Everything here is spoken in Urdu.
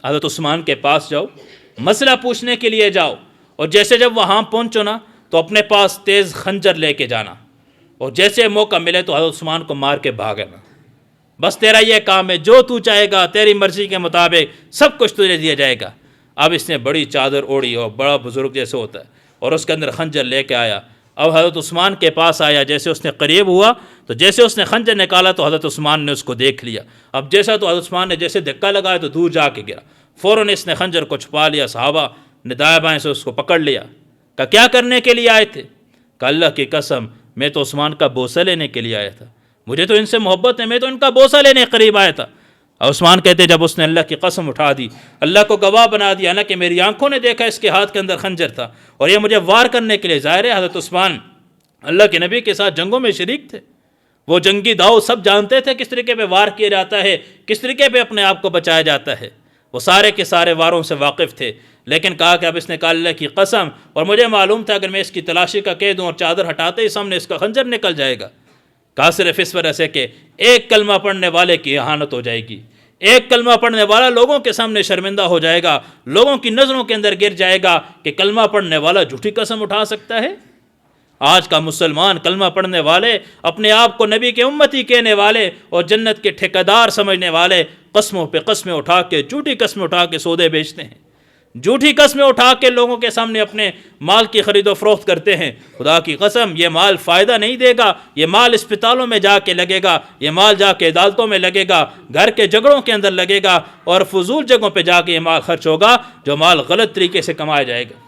حضرت عثمان کے پاس جاؤ، مسئلہ پوچھنے کے لیے جاؤ، اور جیسے جب وہاں پہنچو نا تو اپنے پاس تیز خنجر لے کے جانا، اور جیسے موقع ملے تو حضرت عثمان کو مار کے بھاگنا۔ بس تیرا یہ کام ہے، جو تو چاہے گا تیری مرضی کے مطابق سب کچھ تجھے دیا جائے گا۔ اب اس نے بڑی چادر اوڑھی اور بڑا بزرگ جیسے ہوتا ہے، اور اس کے اندر خنجر لے کے آیا۔ اب حضرت عثمان کے پاس آیا، جیسے اس نے قریب ہوا تو جیسے اس نے خنجر نکالا تو حضرت عثمان نے اس کو دیکھ لیا۔ اب جیسا تو حضرت عثمان نے جیسے دھکا لگایا تو دور جا کے گرا، فوراً اس نے خنجر کو چھپا لیا۔ صحابہ نے دائیں بائیں سے اس کو پکڑ لیا، کہا کیا کرنے کے لیے آئے تھے؟ کہا اللہ کی قسم میں تو عثمان کا بوسہ لینے کے لیے آیا تھا، مجھے تو ان سے محبت ہے، میں تو ان کا بوسہ لینے قریب آیا تھا۔ اور عثمان کہتے جب اس نے اللہ کی قسم اٹھا دی، اللہ کو گواہ بنا دیا نا کہ میری آنکھوں نے دیکھا اس کے ہاتھ کے اندر خنجر تھا اور یہ مجھے وار کرنے کے لیے، ظاہر ہے حضرت عثمان اللہ کے نبی کے ساتھ جنگوں میں شریک تھے، وہ جنگی داؤ سب جانتے تھے کس طریقے پہ وار کیا جاتا ہے، کس طریقے پہ اپنے آپ کو بچایا جاتا ہے، وہ سارے کے سارے واروں سے واقف تھے۔ لیکن کہا کہ اب اس نے کہا اللہ کی قسم، اور مجھے معلوم تھا اگر میں اس کی تلاشی کا کہہ دوں اور چادر ہٹاتے ہی سامنے اس کا خنجر نکل جائے گا۔ کہا صرف اس وجہ سے کہ ایک کلمہ پڑھنے والے کی اہانت ہو جائے گی، ایک کلمہ پڑھنے والا لوگوں کے سامنے شرمندہ ہو جائے گا، لوگوں کی نظروں کے اندر گر جائے گا کہ کلمہ پڑھنے والا جھوٹی قسم اٹھا سکتا ہے۔ آج کا مسلمان کلمہ پڑھنے والے، اپنے آپ کو نبی کے امتی کہنے والے اور جنت کے ٹھیکیدار سمجھنے والے، قسموں پہ قسمیں اٹھا کے، جھوٹی قسمیں اٹھا کے سودے بیچتے ہیں، جھوٹی قسمیں اٹھا کے لوگوں کے سامنے اپنے مال کی خرید و فروخت کرتے ہیں۔ خدا کی قسم یہ مال فائدہ نہیں دے گا، یہ مال اسپتالوں میں جا کے لگے گا، یہ مال جا کے عدالتوں میں لگے گا، گھر کے جھگڑوں کے اندر لگے گا، اور فضول جگہوں پہ جا کے یہ مال خرچ ہوگا جو مال غلط طریقے سے کمایا جائے گا۔